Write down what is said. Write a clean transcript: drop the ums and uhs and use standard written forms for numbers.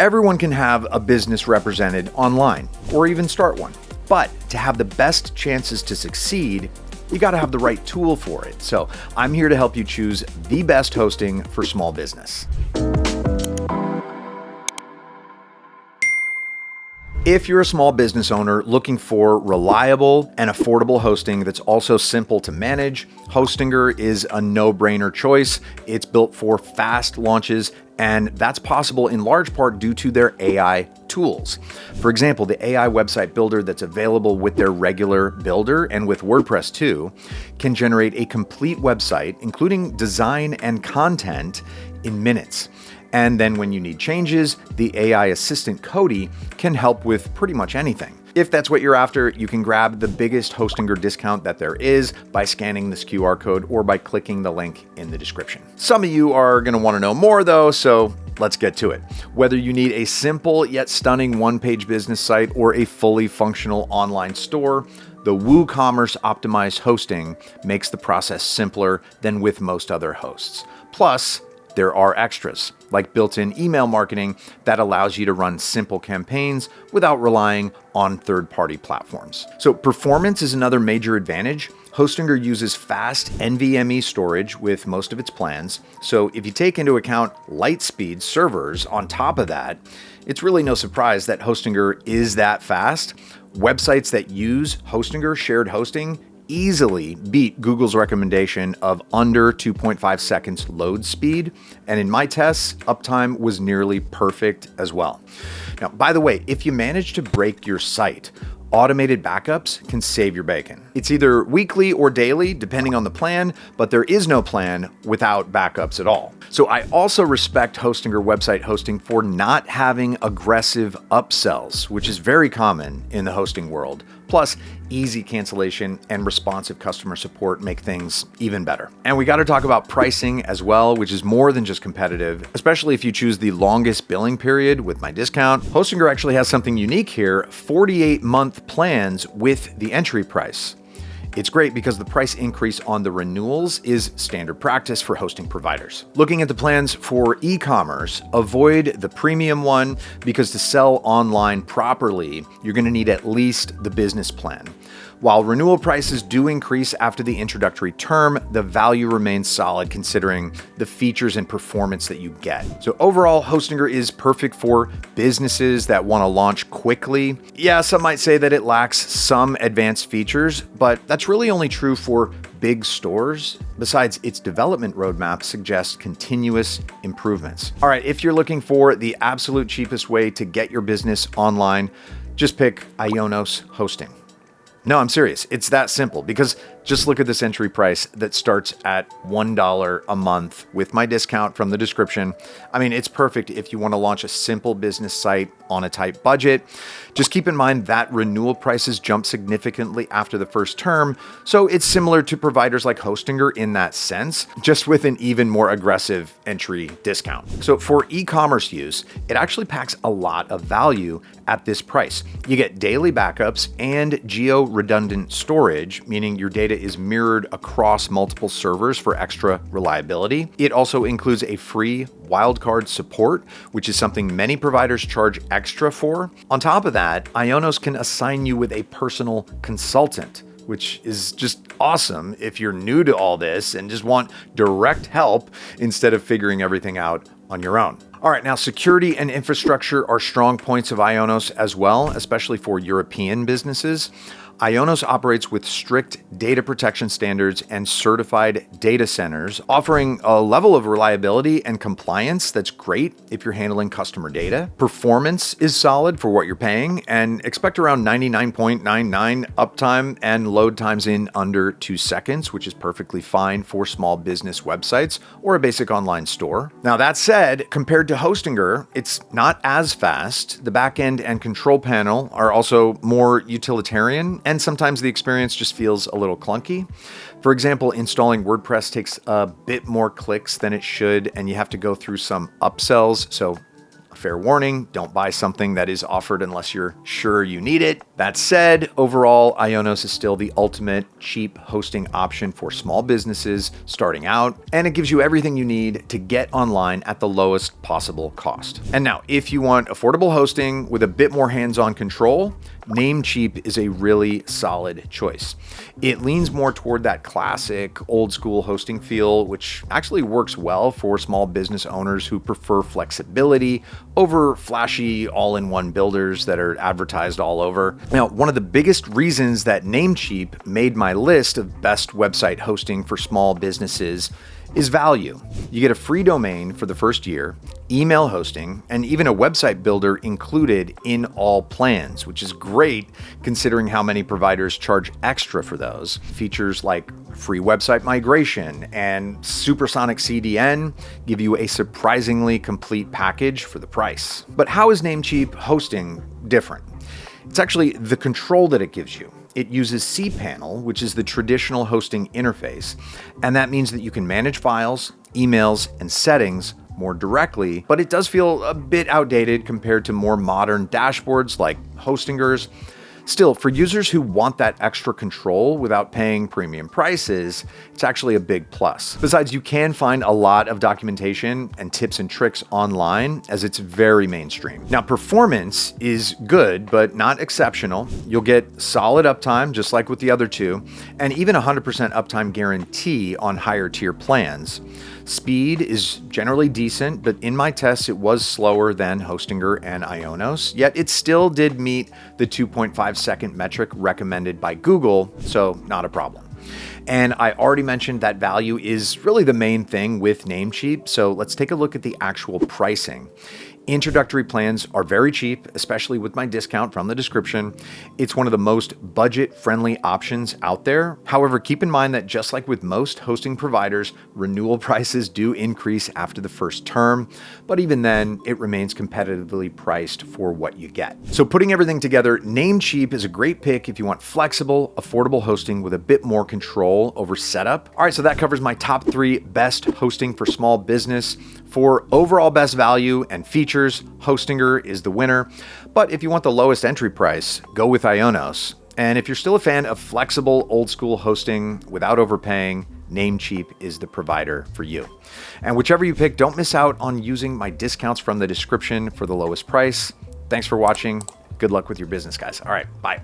Everyone can have a business represented online, or even start one. But to have the best chances to succeed, you got to have the right tool for it. So I'm here to help you choose the best hosting for small business. If you're a small business owner looking for reliable and affordable hosting that's also simple to manage, Hostinger is a no-brainer choice. It's built for fast launches, and that's possible in large part due to their AI tools. For example, the AI website builder that's available with their regular builder and with WordPress too can generate a complete website, including design and content, in minutes. And then when you need changes, the AI assistant Cody can help with pretty much anything. If that's what you're after, you can grab the biggest Hostinger discount that there is by scanning this QR code or by clicking the link in the description. Some of you are going to want to know more though, so let's get to it. Whether you need a simple yet stunning one-page business site or a fully functional online store, the WooCommerce optimized hosting makes the process simpler than with most other hosts. Plus, there are extras, like built-in email marketing that allows you to run simple campaigns without relying on third-party platforms. So performance is another major advantage. Hostinger uses fast NVMe storage with most of its plans. So if you take into account Lightspeed servers on top of that, it's really no surprise that Hostinger is that fast. Websites that use Hostinger shared hosting easily beat Google's recommendation of under 2.5 seconds load speed. And in my tests, uptime was nearly perfect as well. Now, by the way, if you manage to break your site, automated backups can save your bacon. It's either weekly or daily, depending on the plan, but there is no plan without backups at all. So I also respect Hostinger website hosting for not having aggressive upsells, which is very common in the hosting world. Plus, easy cancellation and responsive customer support make things even better. And we got to talk about pricing as well, which is more than just competitive, especially if you choose the longest billing period with my discount. Hostinger actually has something unique here, 48-month plans with the entry price. It's great because the price increase on the renewals is standard practice for hosting providers. Looking at the plans for e-commerce, avoid the premium one because to sell online properly, you're going to need at least the business plan. While renewal prices do increase after the introductory term, the value remains solid considering the features and performance that you get. So overall, Hostinger is perfect for businesses that want to launch quickly. Yeah, some might say that it lacks some advanced features, but that's really only true for big stores. Besides, its development roadmap suggests continuous improvements. All right, if you're looking for the absolute cheapest way to get your business online, just pick IONOS hosting. No, I'm serious. It's that simple because just look at this entry price that starts at $1 a month with my discount from the description. I mean, it's perfect if you want to launch a simple business site on a tight budget. Just keep in mind that renewal prices jump significantly after the first term, so it's similar to providers like Hostinger in that sense, just with an even more aggressive entry discount. So for e-commerce use, it actually packs a lot of value at this price. You get daily backups and geo-redundant storage, meaning your data is mirrored across multiple servers for extra reliability. It also includes a free wildcard support, which is something many providers charge extra for. On top of that, IONOS can assign you with a personal consultant, which is just awesome if you're new to all this and just want direct help instead of figuring everything out on your own. All right, now security and infrastructure are strong points of IONOS as well, especially for European businesses. IONOS operates with strict data protection standards and certified data centers, offering a level of reliability and compliance that's great if you're handling customer data. Performance is solid for what you're paying, and expect around 99.99 uptime and load times in under 2 seconds, which is perfectly fine for small business websites or a basic online store. Now that said, compared to Hostinger, it's not as fast. The backend and control panel are also more utilitarian, and sometimes the experience just feels a little clunky. For example, installing WordPress takes a bit more clicks than it should, and you have to go through some upsells, so fair warning, don't buy something that is offered unless you're sure you need it. That said, overall, IONOS is still the ultimate cheap hosting option for small businesses starting out, and it gives you everything you need to get online at the lowest possible cost. And now, if you want affordable hosting with a bit more hands-on control, Namecheap is a really solid choice. It leans more toward that classic old school hosting feel, which actually works well for small business owners who prefer flexibility over flashy all-in-one builders that are advertised all over. Now, one of the biggest reasons that Namecheap made my list of best website hosting for small businesses is value. You get a free domain for the first year, email hosting, and even a website builder included in all plans, which is great considering how many providers charge extra for those. Features like free website migration and supersonic CDN give you a surprisingly complete package for the price. But how is Namecheap hosting different? It's actually the control that it gives you. It uses cPanel, which is the traditional hosting interface, and that means that you can manage files, emails, and settings more directly, but it does feel a bit outdated compared to more modern dashboards like Hostinger's. Still, for users who want that extra control without paying premium prices, it's actually a big plus. Besides, you can find a lot of documentation and tips and tricks online, as it's very mainstream. Now, performance is good, but not exceptional. You'll get solid uptime, just like with the other two, and even 100% uptime guarantee on higher tier plans. Speed is generally decent, but in my tests, it was slower than Hostinger and IONOS, yet it still did meet the 2.5-second metric recommended by Google, so not a problem. And I already mentioned that value is really the main thing with Namecheap, so let's take a look at the actual pricing. Introductory plans are very cheap, especially with my discount from the description. It's one of the most budget-friendly options out there. However, keep in mind that just like with most hosting providers, renewal prices do increase after the first term, but even then, it remains competitively priced for what you get. So putting everything together, Namecheap is a great pick if you want flexible, affordable hosting with a bit more control over setup. All right, so that covers my top 3 best hosting for small business. For overall best value and features, Hostinger is the winner. But if you want the lowest entry price, go with IONOS. And if you're still a fan of flexible, old school hosting without overpaying, Namecheap is the provider for you. And whichever you pick, don't miss out on using my discounts from the description for the lowest price. Thanks for watching. Good luck with your business, guys. All right, bye.